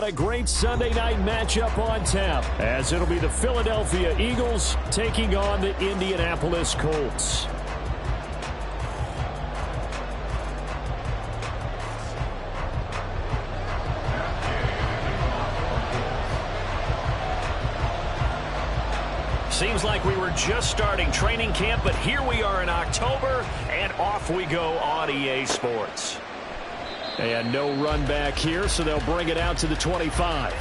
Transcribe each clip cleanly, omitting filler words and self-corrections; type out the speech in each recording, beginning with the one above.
A great Sunday night matchup on tap, as it'll be the Philadelphia Eagles taking on the Indianapolis Colts. Seems like we were just starting training camp, but here we are in October, and off we go on EA Sports. And no run back here, so they'll bring it out to the 25.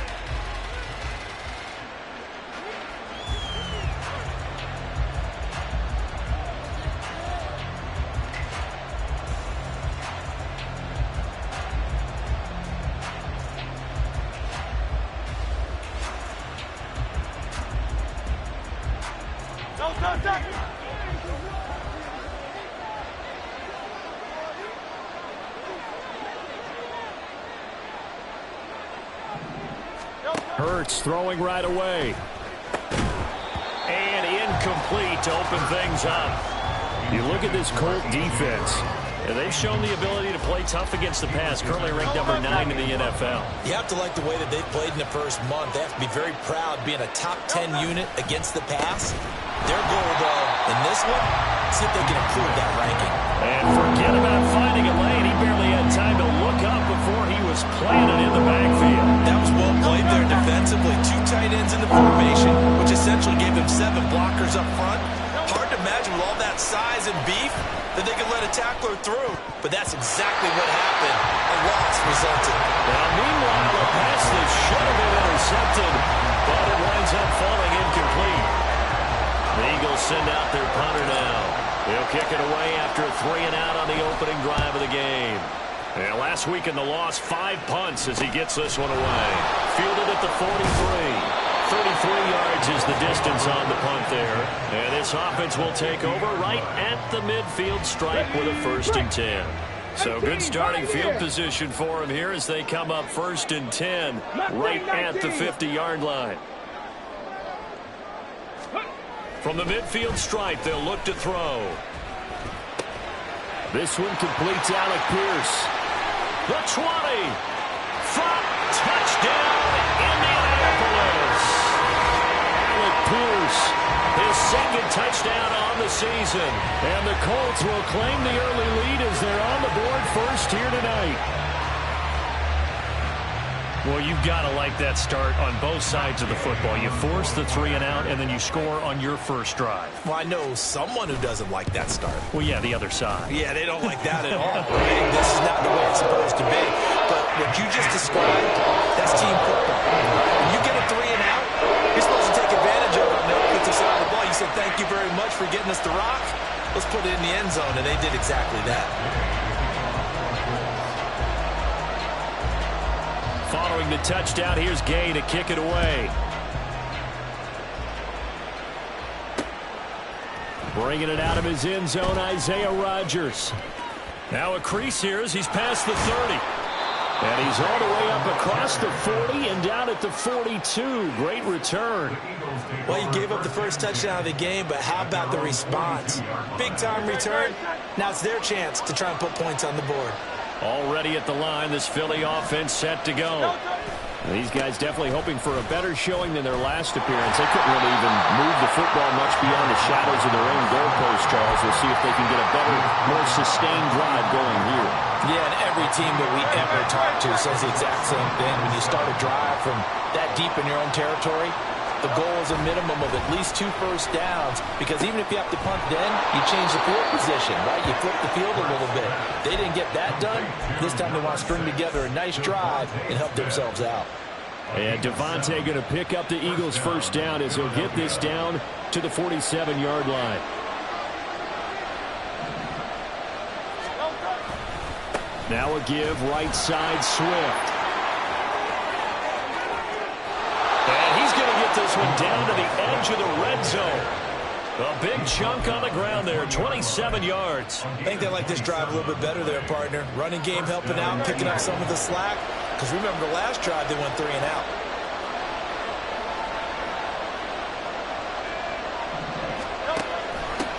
Hurts throwing right away. And incomplete to open things up. You look at this Colt defense, and they've shown the ability to play tough against the pass, currently ranked number 9 in the NFL. You have to like the way that they've played in the first month. They have to be very proud being a top 10 unit against the pass. Their goal, though, in this one, see if they can improve that ranking. And forget about finding a lane. He barely had time to look up before he was planted in the backfield. That was well played there defensively. 2 tight ends in the formation, which essentially gave him 7 blockers up front. Hard to imagine with all that size and beef that they could let a tackler through. But that's exactly what happened. A loss resulted. Now, meanwhile, a pass that should have been intercepted, but it winds up falling incomplete. The Eagles send out their punter now. He'll kick it away after a 3-and-out on the opening drive of the game. And last week in the loss, 5 punts as he gets this one away. Fielded at the 43. 33 yards is the distance on the punt there. And this offense will take over right at the midfield stripe with a 1st and 10. So good starting field position for him here as they come up 1st and 10 right at the 50-yard line. From the midfield stripe, they'll look to throw. This one completes Alec Pierce. The 20. Front touchdown, Indianapolis. Alec Pierce, his 2nd touchdown on the season. And the Colts will claim the early lead as they're on the board first here tonight. Well, you've got to like that start on both sides of the football. You force the 3-and-out, and then you score on your first drive. Well, I know someone who doesn't like that start. Well, yeah, the other side. Yeah, they don't like that at all. Right? This is not the way it's supposed to be. But what you just described, that's team football. When you get a 3-and-out, you're supposed to take advantage of it on the offensive side of the ball. You said, thank you very much for getting us the rock. Let's put it in the end zone, and they did exactly that. Following the touchdown, here's Gay to kick it away. Bringing it out of his end zone, Isaiah Rodgers. Now a crease here as he's past the 30. And he's all the way up across the 40 and down at the 42. Great return. Well, you gave up the first touchdown of the game, but how about the response? Big-time return. Now it's their chance to try and put points on the board. Already at the line, this Philly offense set to go. These guys definitely hoping for a better showing than their last appearance. They couldn't really even move the football much beyond the shadows of their own goalpost, Charles. We'll see if they can get a better, more sustained drive going here. Yeah, and every team that we ever talk to says the exact same thing. When you start a drive from that deep in your own territory, the goal is a minimum of at least 2 first downs, because even if you have to punt then, you change the field position, right? You flip the field a little bit. They didn't get that done. This time they want to string together a nice drive and help themselves out. And Devontae going to pick up the Eagles' first down as he'll get this down to the 47-yard line. Now a give right side Swift. And he's going to get this one down to the edge of the red zone. A big chunk on the ground there, 27 yards. I think they like this drive a little bit better there, partner. Running game helping out, picking up some of the slack. Because remember the last drive, they went 3-and-out.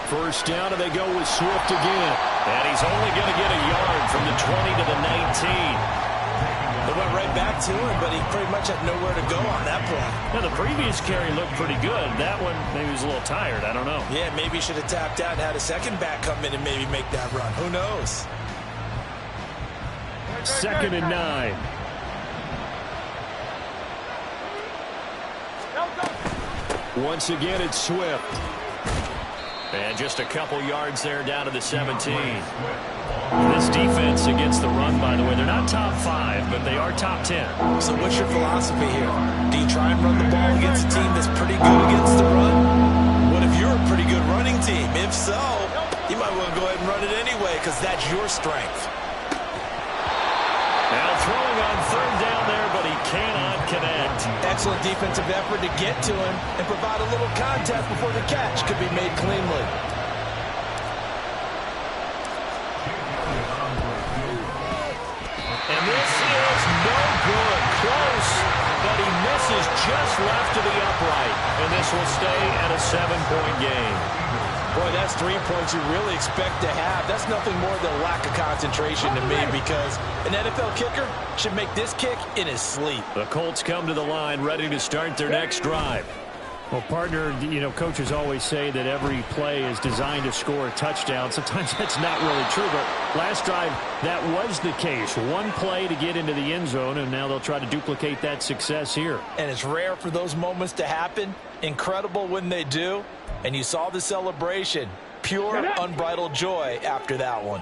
First down, and they go with Swift again. And he's only going to get a yard from the 20 to the 19. It went right back to him, but he pretty much had nowhere to go on that play. Now, the previous carry looked pretty good. That one, maybe he was a little tired. I don't know. Yeah, maybe he should have tapped out and had a second back come in and maybe make that run. Who knows? 2nd and 9. Once again, it's Swift. And just a couple yards there down to the 17. This defense against the run, by the way, they're not top 5, but they are top 10. So what's your philosophy here? Do you try and run the ball against a team that's pretty good against the run? What if you're a pretty good running team? If so, you might want to go ahead and run it anyway because that's your strength. Now throwing on 3rd down there, but he cannot connect. Excellent defensive effort to get to him and provide a little contact before the catch could be made cleanly. And this is no good. Close, but he misses just left to the upright. And this will stay at a 7-point game. Boy, that's 3 points you really expect to have. That's nothing more than a lack of concentration to me because an NFL kicker should make this kick in his sleep. The Colts come to the line ready to start their next drive. Well, partner, you know, coaches always say that every play is designed to score a touchdown. Sometimes that's not really true, but last drive, that was the case. One play to get into the end zone, and now they'll try to duplicate that success here. And it's rare for those moments to happen. Incredible when they do. And you saw the celebration. Pure, unbridled joy after that one.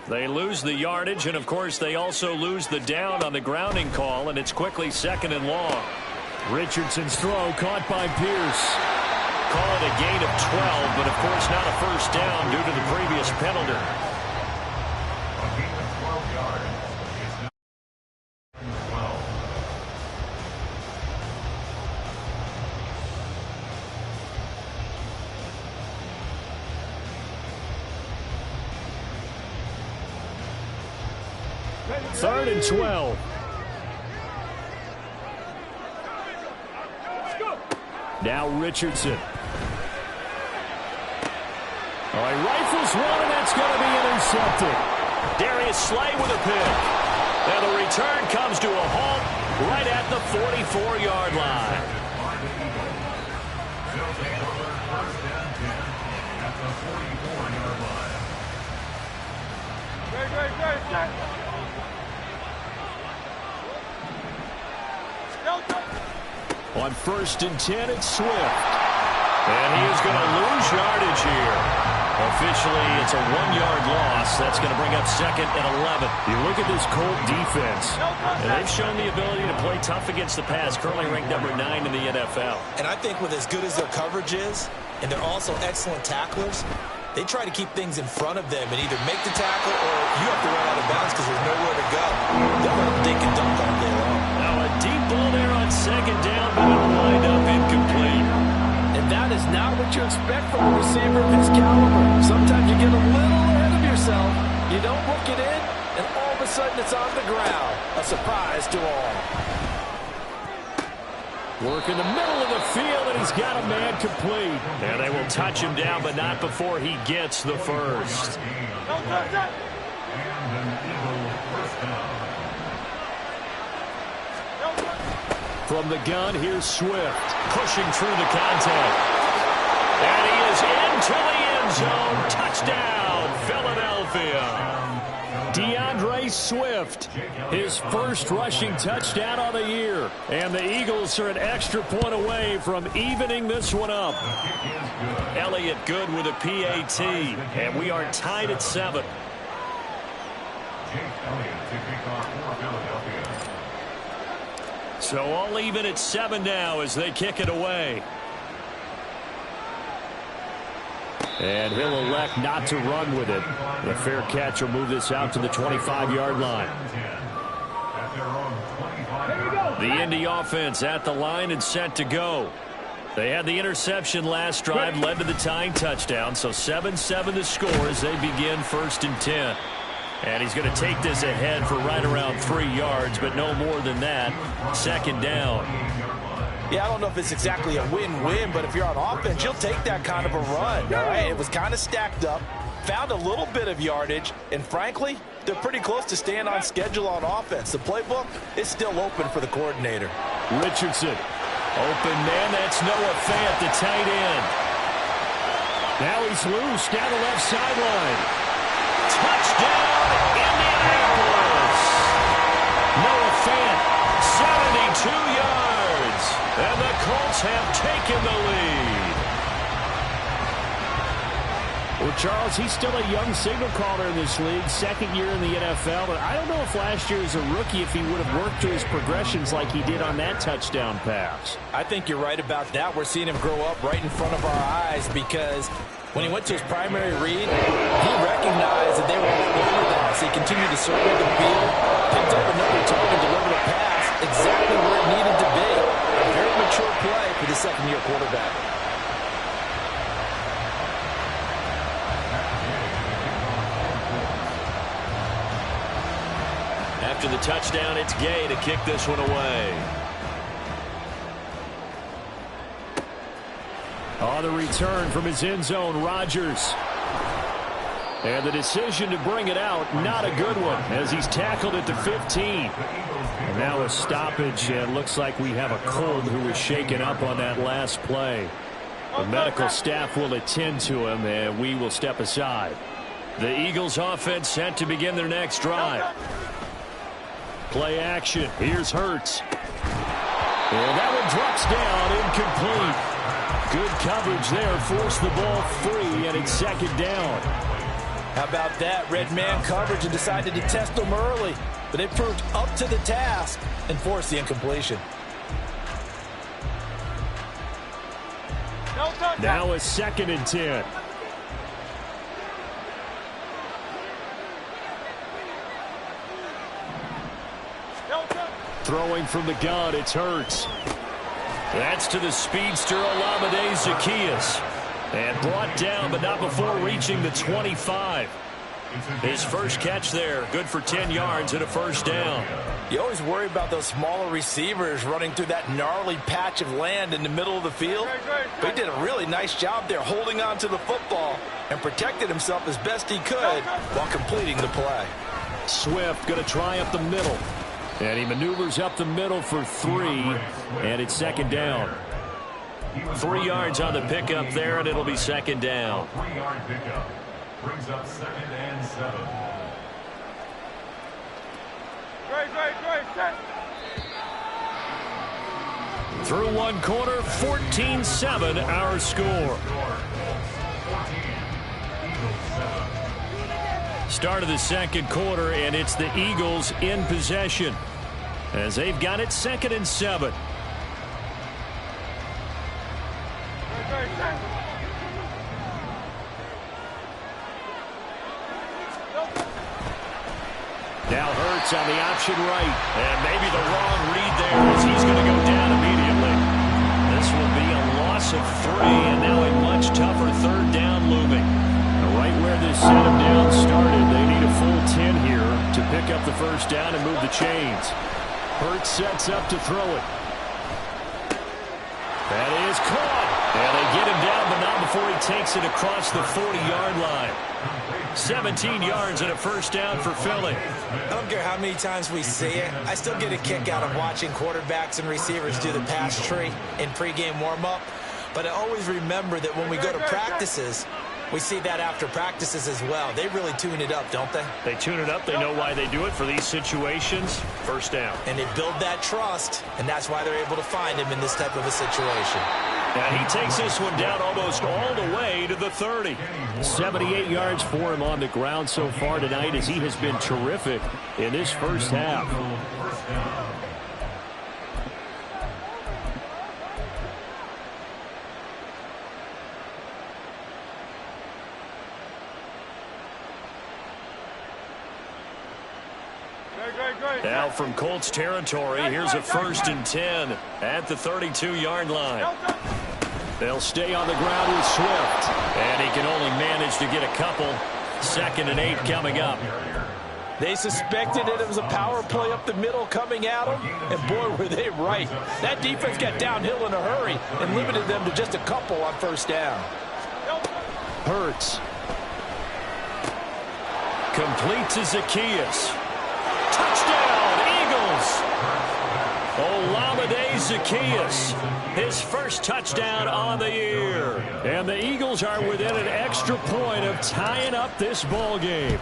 They lose the yardage, and, of course, they also lose the down on the grounding call, and it's quickly 2nd and long. Richardson's throw caught by Pierce. Call it a gain of 12, but, of course, not a first down due to the previous penalty. Third and 12. Now Richardson. Oh, he rifles one, and that's going to be intercepted. Darius Slay with a pick. And the return comes to a halt right at the 44-yard line. On 1st and 10, it's Swift. And he is going to lose yardage here. Officially, it's a 1-yard loss. That's going to bring up 2nd and 11. You look at this Colt defense, and they've shown the ability to play tough against the pass, currently ranked number 9 in the NFL. And I think with as good as their coverage is, and they're also excellent tacklers, they try to keep things in front of them and either make the tackle or you have to run out of bounds because there's nowhere to go. They'll let them dink and dunk all day long. Now a deep ball there on 2nd down, but it'll wind up incomplete. And that is not what you expect from a receiver of his caliber. Sometimes you get a little ahead of yourself. You don't look it in, and all of a sudden it's on the ground. A surprise to all. Work in the middle of the field, and he's got a man complete. And they will touch him down, but not before he gets the first. From the gun, here's Swift, pushing through the contact. And he is into the end zone. Touchdown, Philadelphia. DeAndre Swift, his first rushing touchdown of the year. And the Eagles are an extra point away from evening this one up. Elliott Good with a PAT, and we are tied at 7. So all even at 7 now as they kick it away. And he'll elect not to run with it. The fair catch will move this out to the 25-yard line. The Indy offense at the line and set to go. They had the interception last drive, led to the tying touchdown. So 7-7 the score as they begin 1st and 10. And he's going to take this ahead for right around 3 yards, but no more than that. 2nd down. Yeah, I don't know if it's exactly a win-win, but if you're on offense, you'll take that kind of a run, all right? It was kind of stacked up, found a little bit of yardage, and frankly, they're pretty close to staying on schedule on offense. The playbook is still open for the coordinator. Richardson. Open man, that's Noah Fant, the tight end. Now he's loose down the left sideline. Touchdown, Indianapolis. Noah Fant, 72 yards. And the Colts have taken the lead. Well, Charles, he's still a young signal caller in this league, second year in the NFL. But I don't know if last year as a rookie, if he would have worked through his progressions like he did on that touchdown pass. I think you're right about that. We're seeing him grow up right in front of our eyes because when he went to his primary read, he recognized that they were all over that. So he continued to survey the field, picked up another target, delivered a pass exactly where it needed to be. A very mature play for the second-year quarterback. After the touchdown, it's Gay to kick this one away. On the return from his end zone, Rodgers. And the decision to bring it out, not a good one, as he's tackled at the 15. And now a stoppage, and looks like we have a cold who was shaken up on that last play. The medical staff will attend to him, and we will step aside. The Eagles offense set to begin their next drive. Play action. Here's Hurts. And that one drops down, incomplete. Good coverage there. Forced the ball free, and it's second down. How about that? Red man coverage and decided to test them early. But it proved up to the task and forced the incompletion. Now a 2nd and 10. Throwing from the gun, it's Hurts. That's to the speedster, Olamide Zaccheaus. And brought down, but not before reaching the 25. His first catch there, good for 10 yards and a first down. You always worry about those smaller receivers running through that gnarly patch of land in the middle of the field. But he did a really nice job there holding on to the football and protected himself as best he could while completing the play. Swift going to try up the middle. And he maneuvers up the middle for 3, and it's second down. 3 yards on the pickup there, and it'll be second down. 3-yard pickup brings up 2nd and 7. Through one quarter, 14-7 our score. Start of the second quarter, and it's the Eagles in possession as they've got it 2nd and 7. Now Hurts on the option right, and maybe the wrong read there as he's going to go down immediately. This will be a loss of 3, and now a much tougher third down looming. Right where this set him down started, they need a full 10 here to pick up the first down and move the chains. Hurts sets up to throw it. That is caught. And they get him down, but not before he takes it across the 40-yard line. 17 yards and a first down for Philly. I don't care how many times we see it. I still get a kick out of watching quarterbacks and receivers do the pass tree in pregame warm-up. But I always remember that when we go to practices, we see that after practices as well. They really tune it up, don't they? They tune it up. They know why they do it for these situations. First down. And they build that trust, and that's why they're able to find him in this type of a situation. And he takes this one down almost all the way to the 30. 78 yards for him on the ground so far tonight as he has been terrific in this first half. Now from Colts territory, here's a 1st and 10 at the 32-yard line. They'll stay on the ground with Swift, and he can only manage to get a couple. 2nd and 8 coming up. They suspected it was a power play up the middle coming at them, and boy, were they right. That defense got downhill in a hurry and limited them to just a couple on first down. Hurts. Complete to Zacchaeus. Touchdown, Eagles! Olamide Zacchaeus, his first touchdown on the year. And the Eagles are within an extra point of tying up this ball game.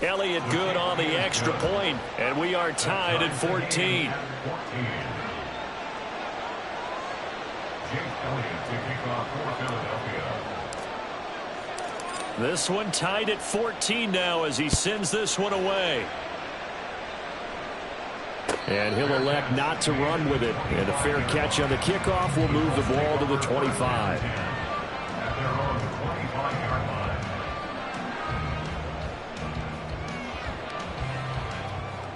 Elliott good on the extra point, and we are tied at 14. This one tied at 14 now as he sends this one away. And he'll elect not to run with it. And a fair catch on the kickoff will move the ball to the 25.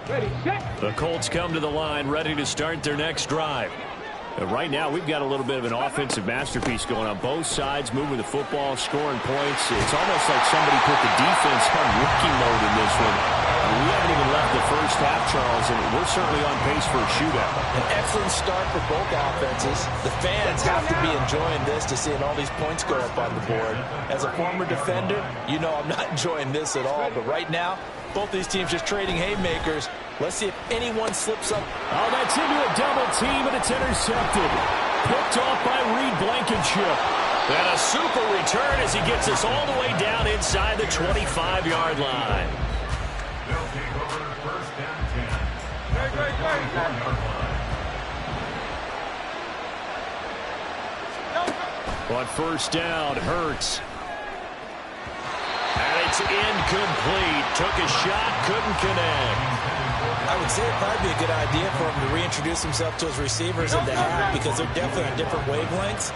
Ready, set. The Colts come to the line ready to start their next drive. And right now, we've got a little bit of an offensive masterpiece going on both sides, moving the football, scoring points. It's almost like somebody put the defense on rookie mode in this one. We haven't even left the first half, Charles, and we're certainly on pace for a shootout. An excellent start for both offenses. The fans have to be enjoying this to seeing all these points go up on the board. As a former defender, you know I'm not enjoying this at all. But right now, both these teams just trading haymakers. Let's see if anyone slips up. Oh, that's into a double team, and it's intercepted. Picked off by Reed Blankenship. And a super return as he gets us all the way down inside the 25-yard line. They'll take over first down 10. On first down, Hurts. And it's incomplete. Took a shot, couldn't connect. I would say it'd probably be a good idea for him to reintroduce himself to his receivers in the half because they're definitely on different wavelengths.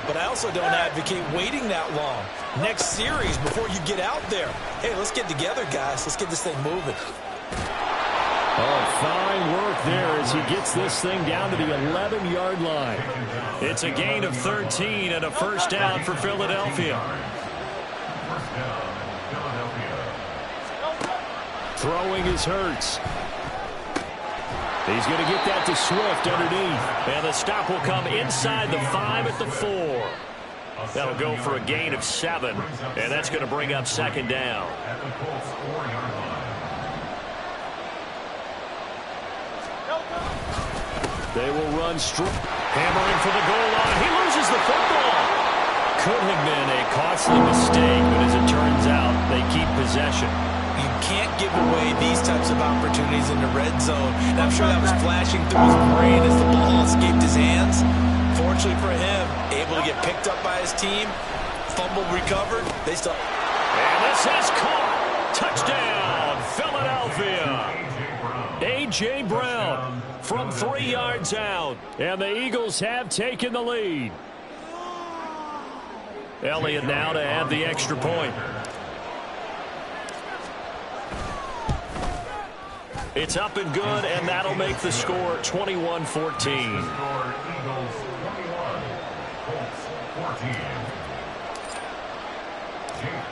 But I also don't advocate waiting that long. Next series before you get out there. Hey, let's get together, guys. Let's get this thing moving. Oh, fine work there as he gets this thing down to the 11-yard line. It's a gain of 13 and a first down for Philadelphia. Throwing is Hurts. He's going to get that to Swift underneath. And the stop will come inside the 5 at the 4. That'll go for a gain of 7. And that's going to bring up second down. They will run straight. Hammering for the goal line. He loses the football. Could have been a costly mistake, but as it turns out, they keep possession. You can't give away these types of opportunities in the red zone. And I'm sure that was flashing through his brain as the ball escaped his hands. Fortunately for him, able to get picked up by his team. Fumble recovered. They still. And this is caught. Touchdown, Philadelphia. A.J. Brown from 3 yards out. And the Eagles have taken the lead. Elliott now to add the extra point. It's up and good, and that'll make the score 21-14.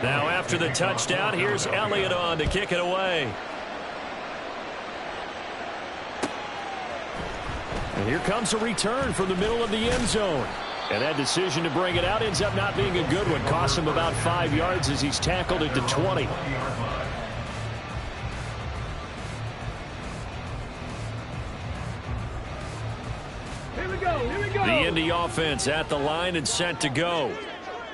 Now after the touchdown, here's Elliott on to kick it away. And here comes a return from the middle of the end zone. And that decision to bring it out ends up not being a good one. Costs him about 5 yards as he's tackled at the 20. The Indy offense at the line and set to go.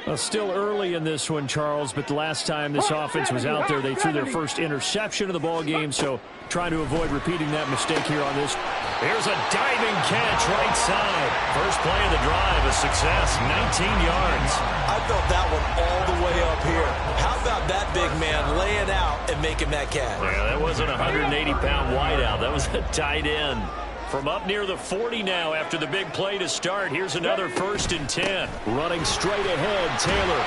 Well, still early in this one, Charles, but the last time this offense was out there, they threw their first interception of the ball game, so trying to avoid repeating that mistake here on this. Here's a diving catch right side. First play of the drive, a success, 19 yards. I felt that one all the way up here. How about that big man laying out and making that catch? Yeah, that wasn't a 180-pound wideout. That was a tight end. From up near the 40 now after the big play to start. Here's another 1st and 10. Running straight ahead, Taylor.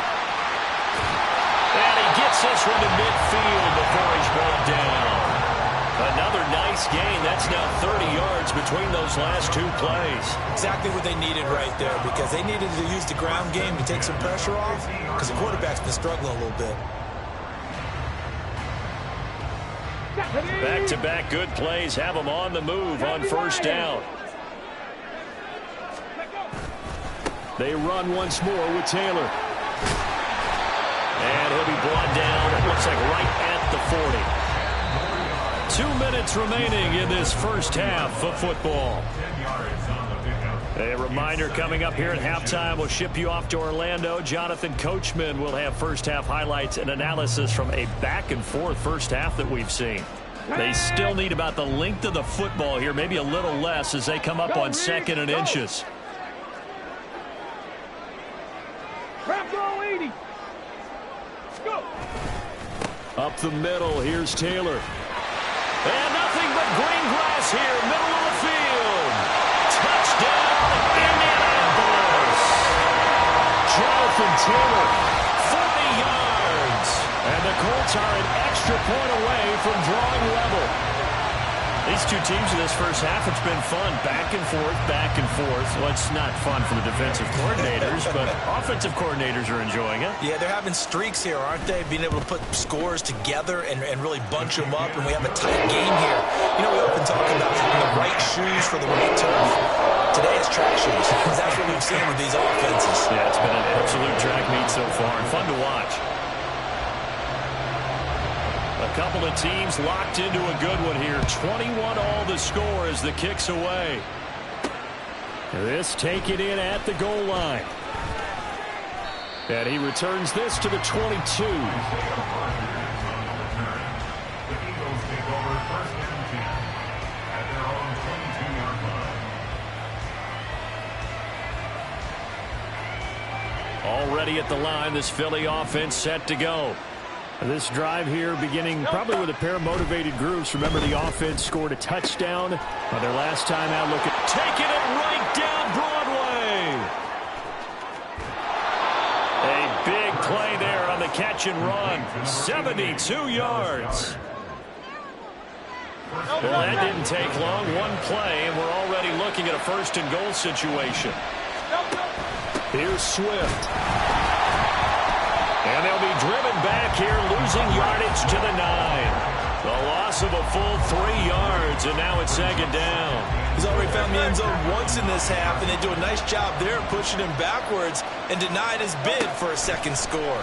And he gets this one to midfield before he's brought down. Another nice gain. That's now 30 yards between those last 2 plays. Exactly what they needed right there because they needed to use the ground game to take some pressure off because the quarterback's been struggling a little bit. Back-to-back good plays have them on the move on first down. They run once more with Taylor. And he'll be brought down Looks like right at the 40. 2 minutes remaining in this first half of football. A reminder coming up here at halftime. We'll ship you off to Orlando. Jonathan Coachman will have first half highlights and analysis from a back-and-forth first half that we've seen. They still need about the length of the football here, maybe a little less as they come up on 2nd and inches. Up the middle, here's Taylor. And nothing but green grass here, middle of the field. Touchdown, Indianapolis. Jonathan Taylor, 40 yards. And the Colts are an extra point away from drawing level. These two teams in this first half, it's been fun. Back and forth, back and forth. Well, it's not fun for the defensive coordinators, but offensive coordinators are enjoying it. Yeah, they're having streaks here, aren't they? Being able to put scores together and really bunch them up, and we have a tight game here. You know, we often talk about having the right shoes for the right turf. Today it's track shoes, because that's what we've seen with these offenses. Yeah, it's been an absolute track meet so far, and fun to watch. A couple of teams locked into a good one here. 21 all the score as the kick's away. This taken in at the goal line. And he returns this to the 22. Already at the line, this Philly offense set to go. This drive here beginning probably with a pair of motivated groups. Remember, the offense scored a touchdown on their last time out. Look at taking it right down Broadway. A big play there on the catch and run. 72 yards. Well, that didn't take long. One play, and we're already looking at a 1st and goal situation. Here's Swift. And they'll be driven back here, losing yardage to the 9. The loss of a full 3 yards, and now it's 2nd down. He's already found the end zone once in this half, and they do a nice job there pushing him backwards and denied his bid for a 2nd score.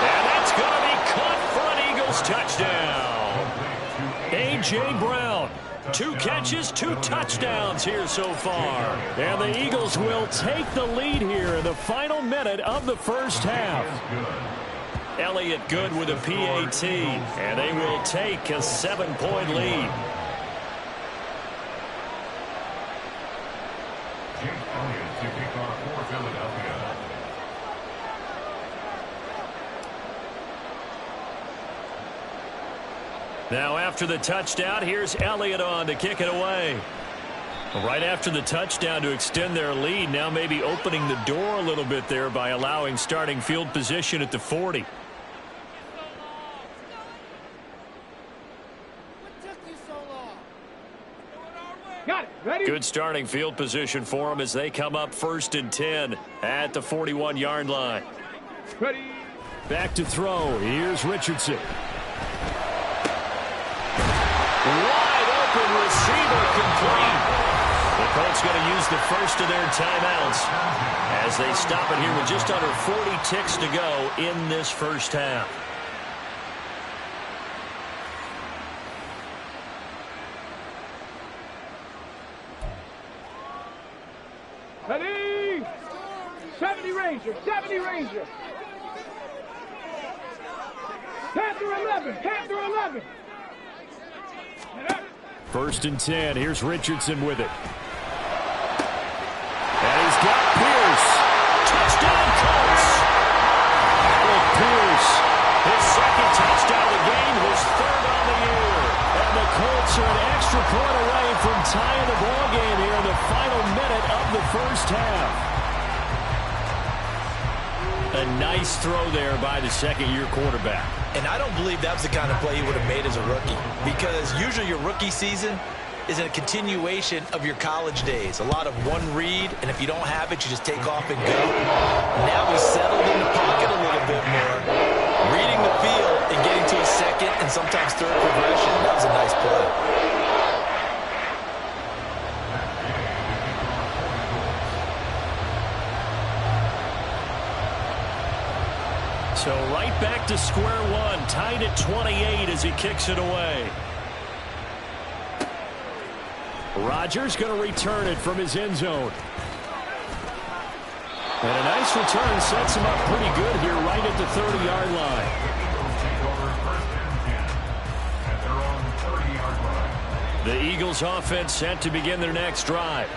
And that's going to be caught for an Eagles touchdown. A.J. Brown. 2 catches, 2 touchdowns here so far. And the Eagles will take the lead here in the final minute of the first half. Elliott good with a PAT, and they will take a 7-point lead. Now after the touchdown, here's Elliott on to kick it away. Right after the touchdown to extend their lead, now maybe opening the door a little bit there by allowing starting field position at the 40. Got it. Ready? Good starting field position for them as they come up 1st and 10 at the 41-yard line. Ready. Back to throw. Here's Richardson. Wide open receiver complete. The Colts going to use the first of their timeouts as they stop it here with just under 40 ticks to go in this first half. Ready. 70 Ranger. 70 Ranger. Panther 11. Panther 11. 1st and 10. Here's Richardson with it. And he's got Pierce. Touchdown, Colts. With Pierce, his 2nd touchdown of the game, his 3rd on the year. And the Colts are an extra point away from tying the ball game here in the final minute of the first half. A nice throw there by the 2nd-year quarterback. And I don't believe that was the kind of play he would have made as a rookie, because usually your rookie season is a continuation of your college days. A lot of one read, and if you don't have it, you just take off and go. Now he's settled in the pocket a little bit more, reading the field and getting to a 2nd and sometimes 3rd progression. That was a nice play. So right back to square one, tied at 28 as he kicks it away. Rodgers going to return it from his end zone. And a nice return sets him up pretty good here right at the 30-yard line. The Eagles offense set to begin their next drive.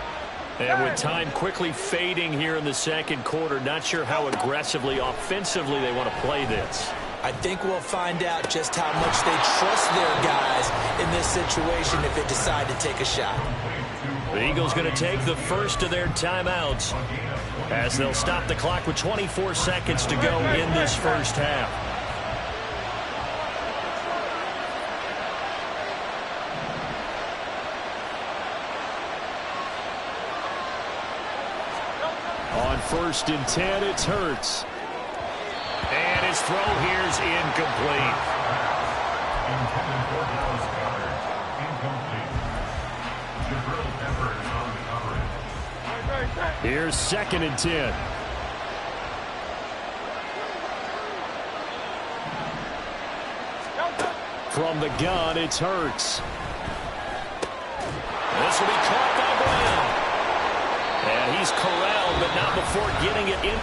And with time quickly fading here in the second quarter, not sure how aggressively, offensively they want to play this. I think we'll find out just how much they trust their guys in this situation if they decide to take a shot. The Eagles going to take the first of their timeouts as they'll stop the clock with 24 seconds to go in this first half. On 1st and 10, it's Hurts. And his throw here's incomplete. Intended for Dallas Goedert. Incomplete. Here's 2nd and 10. From the gun, it's Hurts. This will be caught by Brown. And he's corralled, but not before getting it in.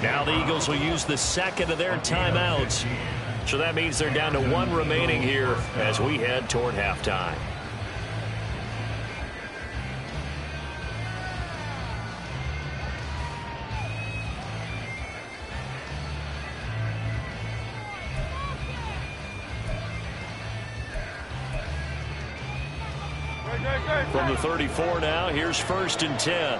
Now the Eagles will use the second of their timeouts. So that means they're down to 1 remaining here as we head toward halftime. From the 34 now, here's 1st and 10.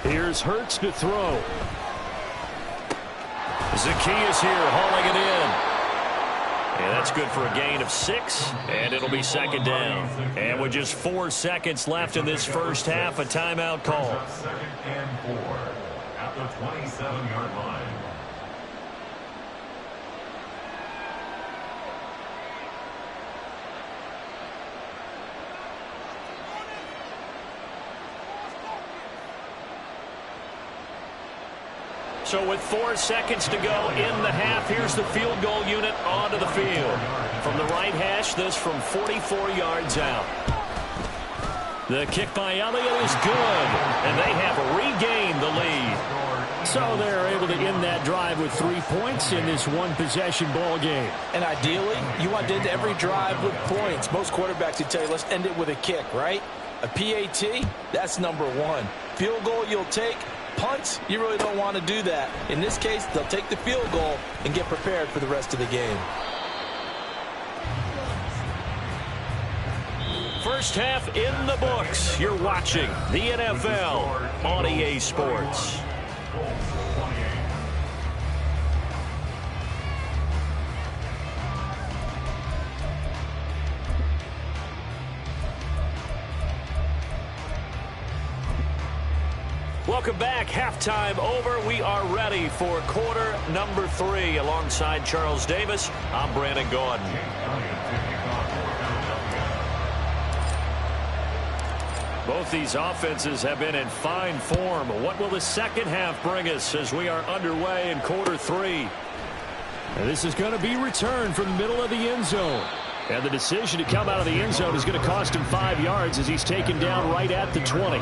Here's Hurts to throw. Zacchaeus here hauling it in. And that's good for a gain of 6, and it'll be 2nd down. And with just 4 seconds left in this first half, a timeout call. 2nd and 4 at the 27-yard line. So with 4 seconds to go in the half, here's the field goal unit onto the field. From the right hash, this from 44 yards out. The kick by Elliott is good, and they have regained the lead. So they're able to end that drive with 3 points in this one-possession ball game. And ideally, you want to end every drive with points. Most quarterbacks would tell you, let's end it with a kick, right? A PAT, that's number 1. Field goal you'll take. Punts, you really don't want to do that. In this case, they'll take the field goal and get prepared for the rest of the game. First half in the books. You're watching the NFL on EA Sports. Welcome back. Halftime over. We are ready for quarter number 3. Alongside Charles Davis, I'm Brandon Gordon. Both these offenses have been in fine form. What will the second half bring us as we are underway in quarter 3? And this is going to be returned from the middle of the end zone. And the decision to come out of the end zone is going to cost him 5 yards as he's taken down right at the 20.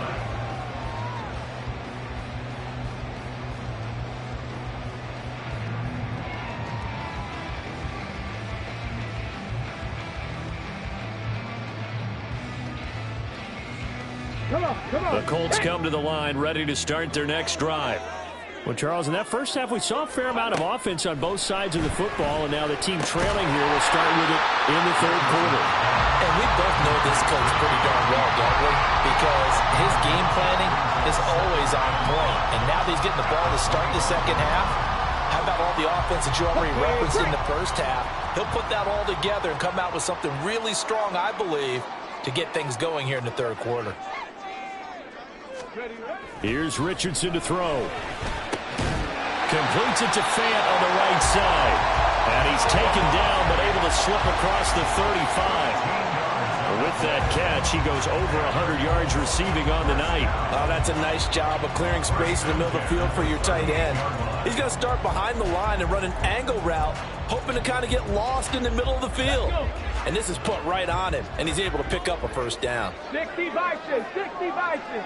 The Colts come to the line ready to start their next drive. Well, Charles, in that first half, we saw a fair amount of offense on both sides of the football, and now the team trailing here will start with it in the third quarter. And we both know this coach pretty darn well, don't we? Because his game planning is always on point. And now that he's getting the ball to start the second half, how about all the offense that you already referenced in the first half? He'll put that all together and come out with something really strong, I believe, to get things going here in the third quarter. Here's Richardson to throw. Completes it to Fant on the right side. And he's taken down but able to slip across the 35. With that catch, he goes over 100 yards receiving on the night. Oh, that's a nice job of clearing space in the middle of the field for your tight end. He's going to start behind the line and run an angle route, hoping to kind of get lost in the middle of the field. And this is put right on him, and he's able to pick up a first down. 60 Vices, 60 Vices.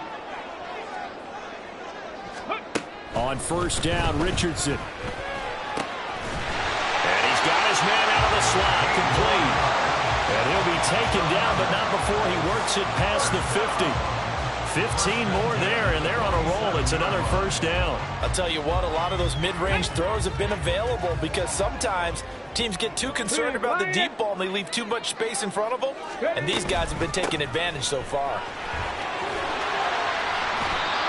On first down, Richardson. And he's got his man out of the slot, complete. And he'll be taken down, but not before he works it past the 50. 15 more there, and they're on a roll. It's another first down. I'll tell you what, a lot of those mid-range throws have been available because sometimes teams get too concerned about the deep ball and they leave too much space in front of them. And these guys have been taking advantage so far.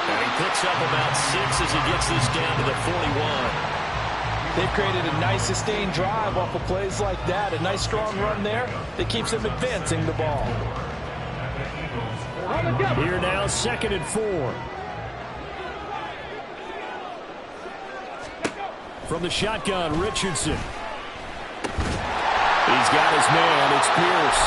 And he picks up about 6 as he gets this down to the 41. They've created a nice sustained drive off of plays like that. A nice strong run there that keeps them advancing the ball. Here now, 2nd and 4. From the shotgun, Richardson. He's got his man. It's Pierce.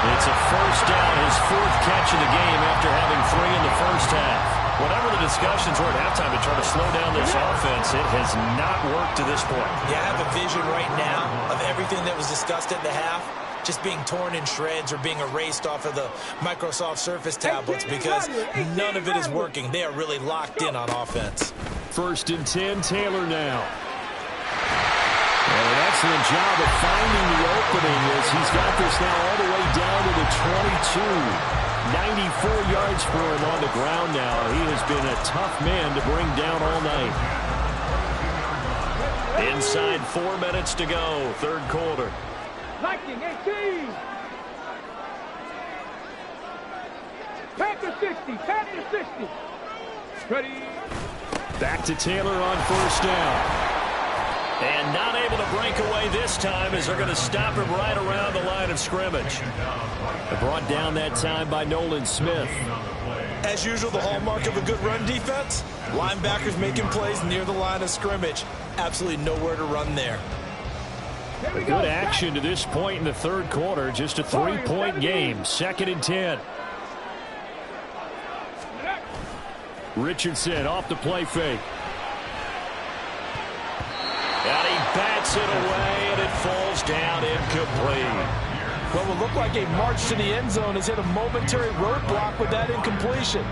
It's a first down, his 4th catch of the game after having 3 in the first half. Whatever the discussions were at halftime to try to slow down this offense, it has not worked to this point. Yeah, I have a vision right now of everything that was discussed at the half just being torn in shreds or being erased off of the Microsoft Surface tablets because none of it is working. They are really locked in on offense. 1st and 10, Taylor now. And an excellent job of finding the opening as he's got this now all the way down to the 22. 94 yards for him on the ground now. He has been a tough man to bring down all night. Inside 4 minutes to go, third quarter. Lightning 18. Panther 60, Panther 60. Ready. Back to Taylor on first down. And not able to break away this time as they're going to stop him right around the line of scrimmage. Brought down that time by Nolan Smith. As usual, the hallmark of a good run defense, linebackers making plays near the line of scrimmage. Absolutely nowhere to run there. A good action to this point in the third quarter. Just a 3-point game. 2nd and 10. Richardson off the play fake. Kicks it away, and it falls down incomplete. What will look like a march to the end zone has hit a momentary roadblock with that incompletion.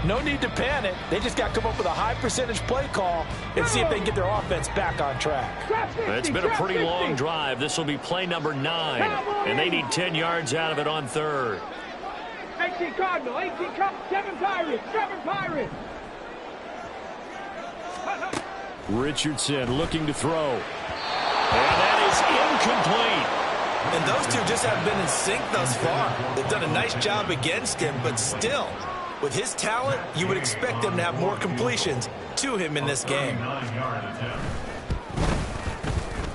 No need to panic. They just got to come up with a high percentage play call and see if they can get their offense back on track. It's been a pretty long drive. This will be play number 9, and they need 10 yards out of it on third. 18 Cardinal, 18 7 Pirates, 7 Pirates. Richardson looking to throw. And that is incomplete. And those two just haven't been in sync thus far. They've done a nice job against him, but still, with his talent, you would expect them to have more completions to him in this game.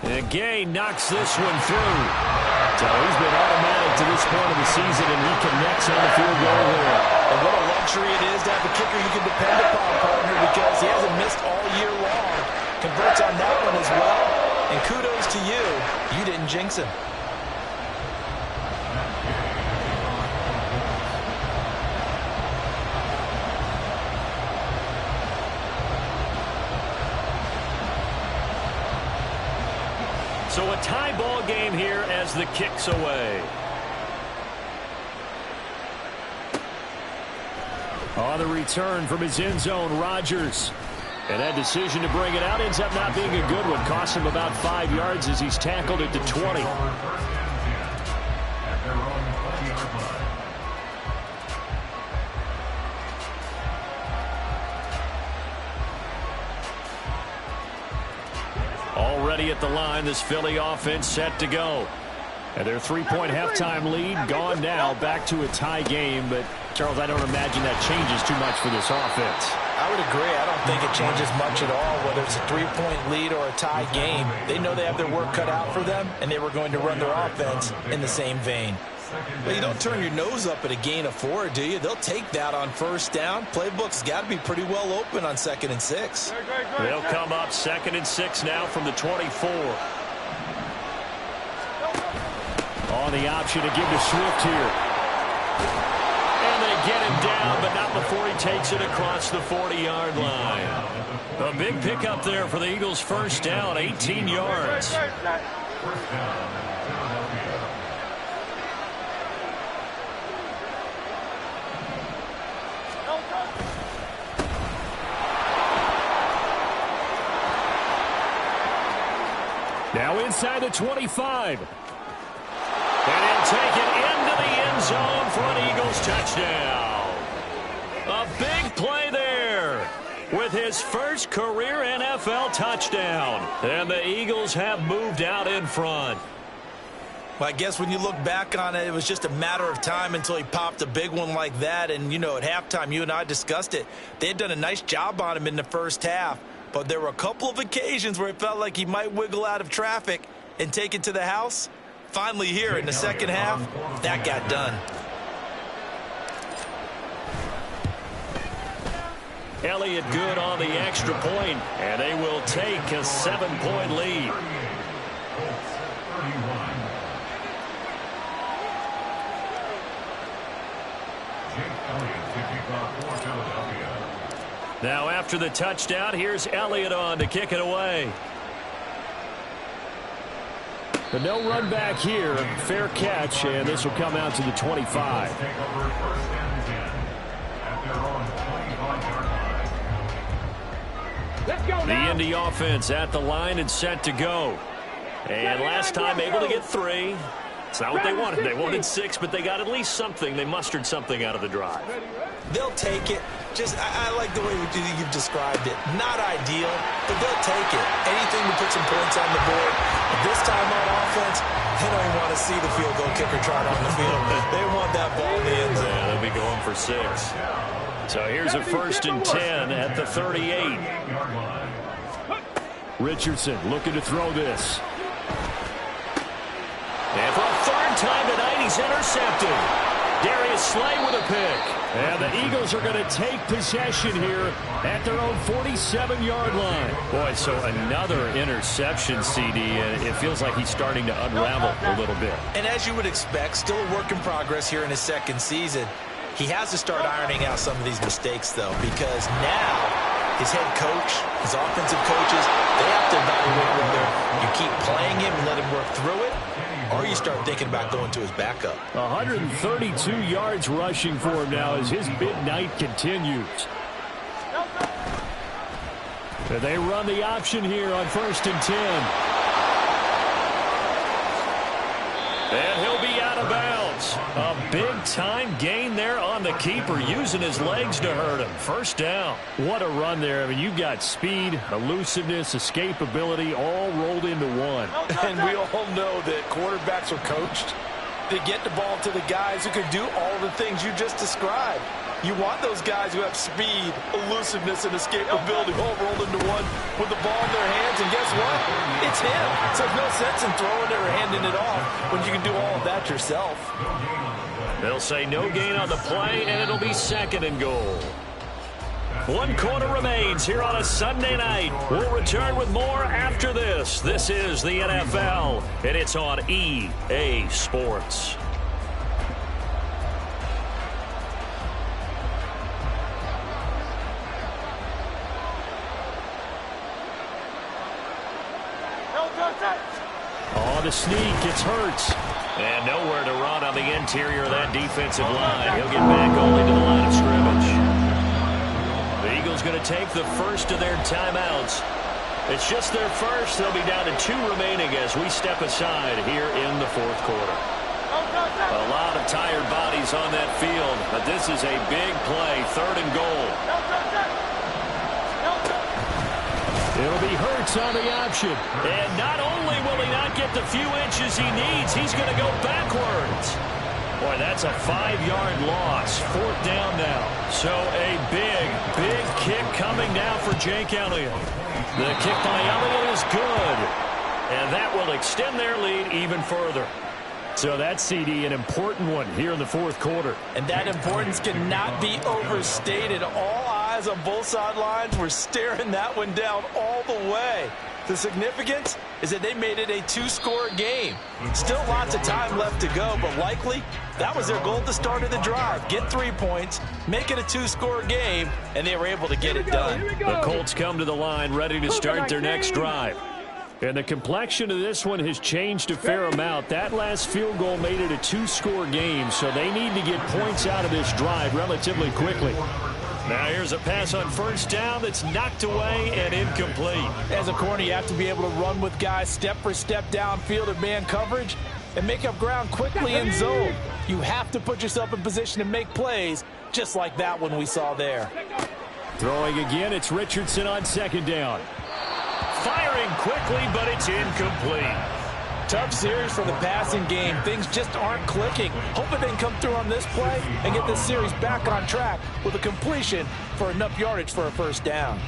And Gay knocks this one through. So he's been automatic to this point of the season, and he connects on the field goal here. And what a luxury it is to have a kicker you can depend upon, partner, because he hasn't missed all year long. Converts on that one as well. And kudos to you. You didn't jinx him. So a tie ball game here as the kick's away. On the return from his end zone, Rodgers. And that decision to bring it out ends up not being a good one. Cost him about 5 yards as he's tackled at the 20. Already at the line, this Philly offense set to go. And their 3-point halftime lead gone now, back to a tie game. But, Charles, I don't imagine that changes too much for this offense. I would agree. I don't think it changes much at all, whether it's a 3-point lead or a tie game. They know they have their work cut out for them, and they were going to run their offense in the same vein. But you don't turn your nose up at a gain of 4, do you? They'll take that on first down. Playbook's got to be pretty well open on 2nd and 6. They'll come up 2nd and 6 now from the 24. On the option to give to Swift here. And they get him down, but not before he takes it across the 40-yard line. A big pickup there for the Eagles' first down, 18 yards. Now inside the 25. And he'll take it into the end zone for an Eagles touchdown. A big play there with his first career NFL touchdown. And the Eagles have moved out in front. Well, I guess when you look back on it, it was just a matter of time until he popped a big one like that. And, you know, at halftime, you and I discussed it. They had done a nice job on him in the first half. But there were a couple of occasions where it felt like he might wiggle out of traffic and take it to the house. Finally here in the second half, that got done. Elliott good on the extra point, and they will take a 7-point lead. Now after the touchdown, here's Elliott on to kick it away. But no run back here. Fair catch, and this will come out to the 25. The Indy offense at the line and set to go. And last time able to get 3. It's not what they wanted. They wanted 6, but they got at least something. They mustered something out of the drive. They'll take it. I like the way you've described it. Not ideal, but they'll take it. Anything to put some points on the board. But this time on offense, they don't even want to see the field goal kicker trot on the field. They want that ball in the end zone. Yeah, they'll be going for 6. So here's a 1st and 10 at the 38. Richardson looking to throw this. And for a 3rd time tonight, he's intercepted. Darius Slay with a pick. And the Eagles are going to take possession here at their own 47-yard line. Boy, so another interception, CD. And it feels like he's starting to unravel a little bit. And as you would expect, still a work in progress here in his 2nd season. He has to start ironing out some of these mistakes, though, because now his head coach, his offensive coaches, they have to evaluate whether you keep playing him and let him work through it, or you start thinking about going to his backup. 132 yards rushing for him now as his big night continues. They run the option here on 1st and 10. And he'll be out of bounds. A big-time gain there on the keeper, using his legs to hurt him. 1st down. What a run there. I mean, you got speed, elusiveness, escapability, all rolled into one. And we all know that quarterbacks are coached to get the ball to the guys who can do all the things you just described. You want those guys who have speed, elusiveness, and escapability all rolled into one with the ball in their hands. And guess what? It's him. So there's no sense in throwing it or handing it off when you can do all of that yourself. They'll say no gain on the play, and it'll be 2nd and goal. 1 quarter remains here on a Sunday night. We'll return with more after this. This is the NFL, and it's on EA Sports. On the sneak, it's Hurts. And nowhere to run on the interior of that defensive line. He'll get back only to the line of scrimmage. The Eagles going to take the first of their timeouts. It's just their first. They'll be down to 2 remaining as we step aside here in the 4th quarter. A lot of tired bodies on that field, but this is a big play, 3rd and goal. It'll be Hurts on the option. And not only will he not get the few inches he needs, he's going to go backwards. Boy, that's a 5-yard loss. 4th down now. So a big kick coming down for Jake Elliott. The kick by Elliott is good. And that will extend their lead even further. So that CD, an important one here in the 4th quarter. And that importance cannot be overstated. All eyes on both sidelines were staring that one down all the way. The significance is that they made it a 2-score game. Still lots of time left to go, but likely that was their goal at the start of the drive. Get 3 points, make it a 2-score game, and they were able to get it done. The Colts come to the line ready to start their next drive. And the complexion of this one has changed a fair amount. That last field goal made it a 2-score game, so they need to get points out of this drive relatively quickly. Now here's a pass on 1st down that's knocked away and incomplete. As a corner, you have to be able to run with guys step for step downfield in man coverage and make up ground quickly in zone. You have to put yourself in position to make plays, just like that one we saw there. Throwing again, it's Richardson on 2nd down. Firing quickly, but it's incomplete. Tough series for the passing game. Things just aren't clicking. Hoping they can come through on this play and get this series back on track with a completion for enough yardage for a 1st down.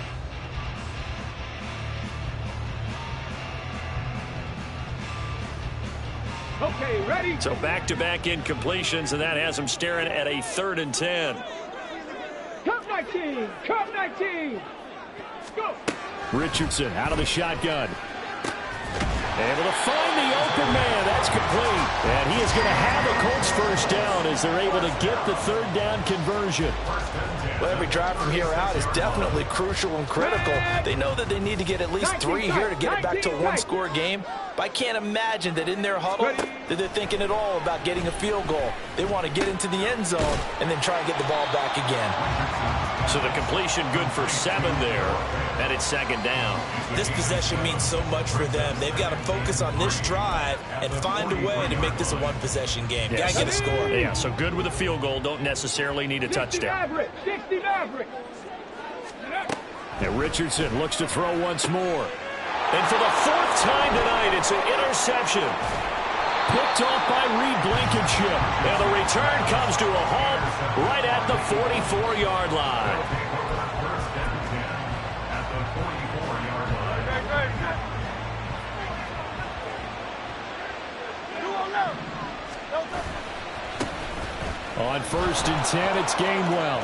Okay, ready? So back-to-back incompletions, and that has them staring at a 3rd and 10. Come 19! Come 19! Go! Richardson out of the shotgun. Able to find the open man. That's complete. And he is going to have the Colts 1st down as they're able to get the 3rd down conversion. Well, every drive from here out is definitely crucial and critical. They know that they need to get at least 3 here to get it back to a 1-score game. But I can't imagine that in their huddle that they're thinking at all about getting a field goal. They want to get into the end zone and then try and get the ball back again. So the completion good for 7 there, and it's 2nd down. This possession means so much for them. They've got to focus on this drive and find a way to make this a 1-possession game. Yes. Got to get a score. Yeah, so good with a field goal. Don't necessarily need a touchdown. 60 Maverick! And Richardson looks to throw once more. And for the 4th time tonight, it's an interception. Picked off by Reed Blankenship. And the return comes to a halt right at the 44-yard line. On 1st and 10, it's Gainwell.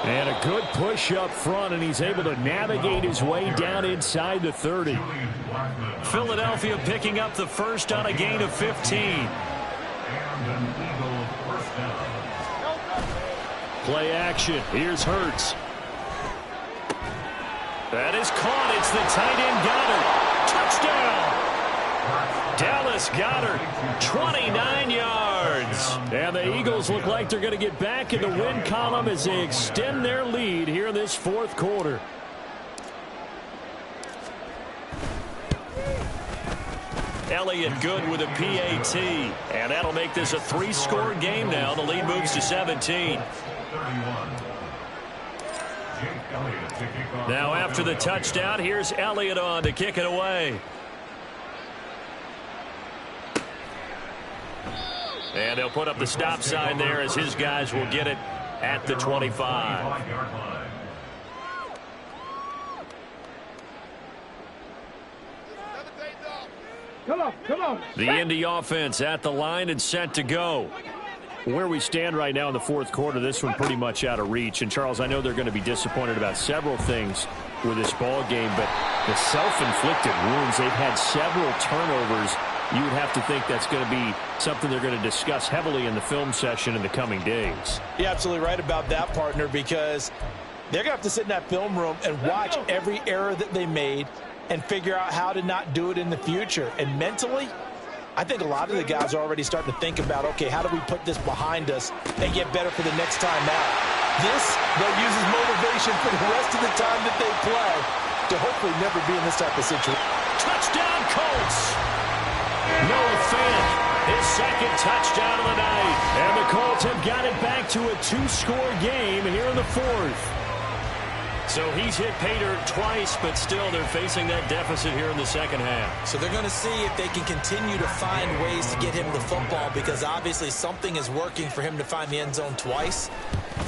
And a good push up front, and he's able to navigate his way down inside the 30. Philadelphia picking up the first on a gain of 15. Play action. Here's Hurts. That is caught. It's the tight end Goddard. Touchdown. Dallas Goddard, 29 yards. And the Eagles look like they're going to get back in the win column as they extend their lead here in this fourth quarter. Elliott good with a PAT. And that'll make this a 3-score game now. The lead moves to 17. Now after the touchdown, here's Elliott on to kick it away. And they'll put up the stop sign there as his guys will get it at the 25. Come on. The Indy offense at the line and set to go. Where we stand right now in the fourth quarter, this one pretty much out of reach. And, Charles, I know they're going to be disappointed about several things with this ball game, but the self-inflicted wounds, they've had several turnovers. You would have to think that's going to be something they're going to discuss heavily in the film session in the coming days. You're absolutely right about that, partner, because they're going to have to sit in that film room and watch every error that they made and figure out how to not do it in the future. And mentally, I think a lot of the guys are already starting to think about, okay, how do we put this behind us and get better for the next time out? This, they'll use as motivation for the rest of the time that they play to hopefully never be in this type of situation. Touchdown, Colts! Noah Fant, his second touchdown of the night. And the Colts have got it back to a 2-score game here in the fourth. So he's hit pay dirt twice, but still they're facing that deficit here in the second half. So they're going to see if they can continue to find ways to get him the football, because obviously something is working for him to find the end zone twice.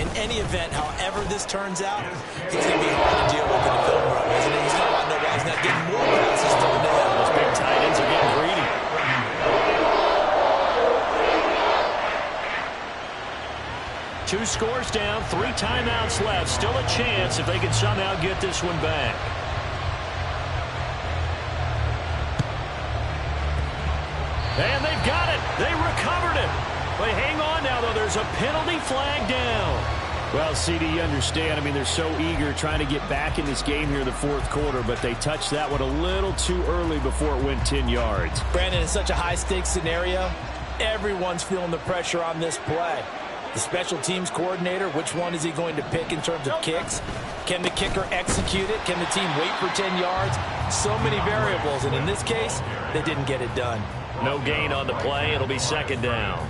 In any event, however this turns out, it's going to be hard to deal with in the film room, isn't it? He's going to want to know why he's not getting more passes thrown to him. Those big tight ends are getting greedy. Two scores down, 3 timeouts left. Still a chance if they can somehow get this one back. And they've got it. They recovered it. They hang on now, though. There's a penalty flag down. Well, CD, you understand. I mean, they're so eager trying to get back in this game here in the fourth quarter, but they touched that one a little too early before it went 10 yards. Brandon, it's such a high-stakes scenario. Everyone's feeling the pressure on this play. The special teams coordinator, which one is he going to pick in terms of kicks? Can the kicker execute it? Can the team wait for 10 yards? So many variables, and in this case, they didn't get it done. No gain on the play. It'll be second down.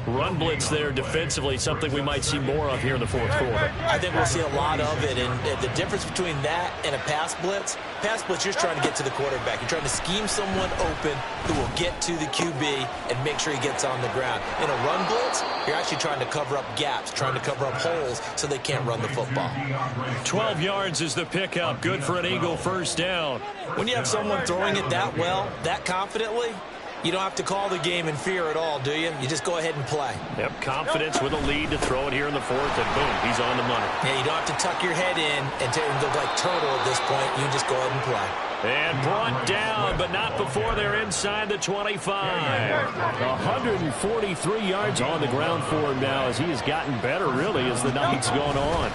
Run blitz there defensively, something we might see more of here in the fourth quarter. I think we'll see a lot of it, and the difference between that and a pass blitz, you're just trying to get to the quarterback. You're trying to scheme someone open who will get to the QB and make sure he gets on the ground. In a run blitz, you're actually trying to cover up gaps, trying to cover up holes so they can't run the football. 12 yards is the pickup. Good for an Eagle first down. When you have someone throwing it that well, that confidently, you don't have to call the game in fear at all, do you? You just go ahead and play. Yep, confidence with a lead to throw it here in the fourth, and boom, he's on the money. Yeah, you don't have to tuck your head in and go like turtle at this point. You just go ahead and play. And brought down, but not before they're inside the 25. 143 yards on the ground for him now as he has gotten better, really, as the night's gone on.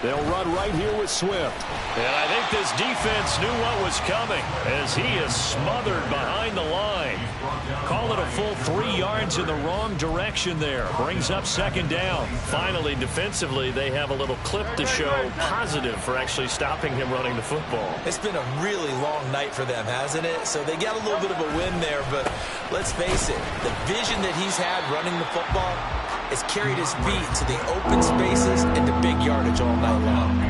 They'll run right here with Swift. And I think this defense knew what was coming as he is smothered behind the line. Call it a full 3 yards in the wrong direction there. Brings up second down. Finally, defensively, they have a little clip to show positive for actually stopping him running the football. It's been a really long night for them, hasn't it? So they got a little bit of a win there, but let's face it, the vision that he's had running the football has carried his feet to the open spaces and the big yardage all night long.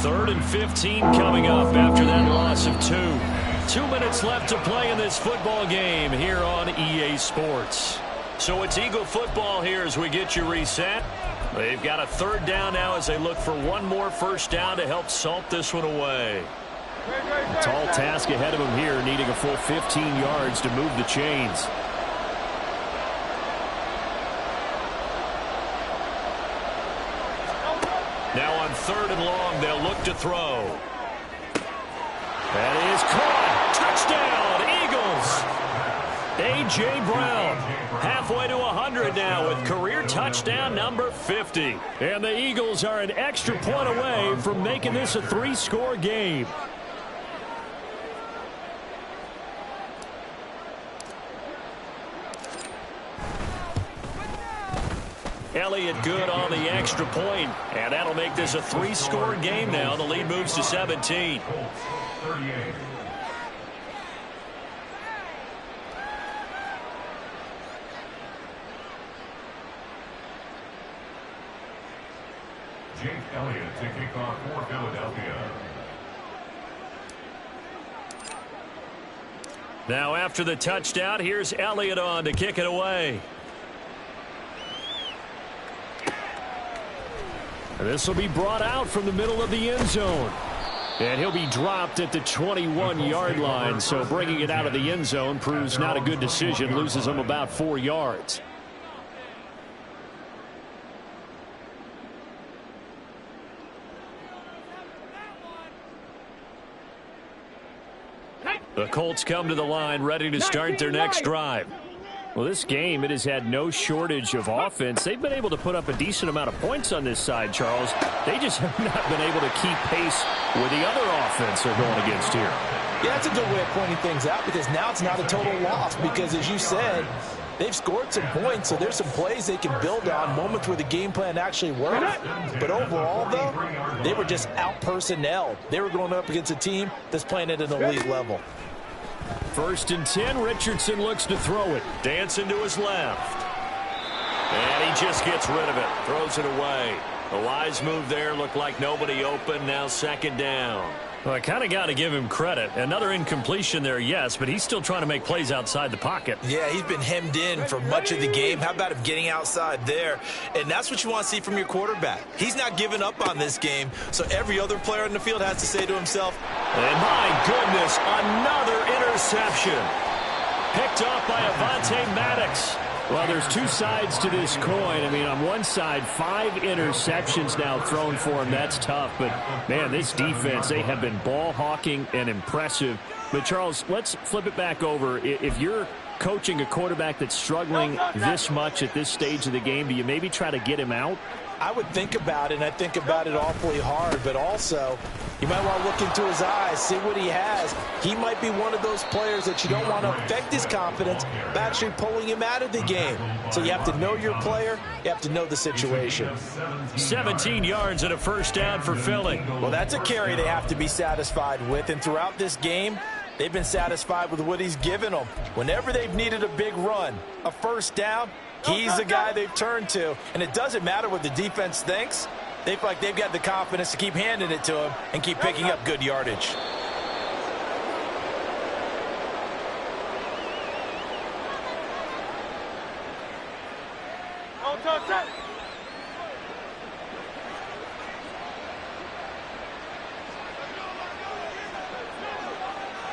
3rd and 15 coming up after that loss of 2. 2 minutes left to play in this football game here on EA Sports. So it's Eagle football here as we get you reset. They've got a 3rd down now as they look for one more first down to help salt this one away. A tall task ahead of them here, needing a full 15 yards to move the chains. Now on 3rd and long, they'll look to throw. That is caught. Touchdown, Eagles. A.J. Brown halfway to 100 now with career touchdown number 50. And the Eagles are an extra point away from making this a 3-score game. Elliott good on the extra point, and that'll make this a 3-score game now. The lead moves to 17. 38. Jake Elliott to kick off for Philadelphia. Now after the touchdown, here's Elliott on to kick it away. This will be brought out from the middle of the end zone. And he'll be dropped at the 21-yard line. So bringing it out of the end zone proves not a good decision. Loses him about 4 yards. The Colts come to the line ready to start their next drive. Well, this game, it has had no shortage of offense. They've been able to put up a decent amount of points on this side, Charles. They just have not been able to keep pace with the other offense they're going against here. Yeah, that's a good way of pointing things out because now it's not a total loss because, as you said, they've scored some points, so there's some plays they can build on, moments where the game plan actually worked. But overall, though, they were just out-personnelled. They were going up against a team that's playing at an elite level. 1st and 10, Richardson looks to throw it. Dancing to his left. And he just gets rid of it. Throws it away. A wise move there. Looked like nobody open. Now 2nd down. Well, I kind of got to give him credit. Another incompletion there, yes, but he's still trying to make plays outside the pocket. Yeah, he's been hemmed in for much of the game. How about him getting outside there? And that's what you want to see from your quarterback. He's not giving up on this game, so every other player in the field has to say to himself, and my goodness, another interception. Picked off by Avonte Maddox. Well, there's two sides to this coin. I mean, on one side, 5 interceptions now thrown for him. That's tough. But, man, this defense, they have been ball hawking and impressive. But, Charles, let's flip it back over. If you're coaching a quarterback that's struggling this much at this stage of the game, do you maybe try to get him out? I would think about it, and I think about it awfully hard. But also, you might want to look into his eyes, see what he has. He might be one of those players that you don't want to affect his confidence by actually pulling him out of the game. So you have to know your player. You have to know the situation. 17 yards and a 1st down for Philly. Well, that's a carry they have to be satisfied with. And throughout this game, they've been satisfied with what he's given them. Whenever they've needed a big run, a 1st down, he's the guy they've turned to. And it doesn't matter what the defense thinks. They feel like they've got the confidence to keep handing it to him and keep picking up good yardage.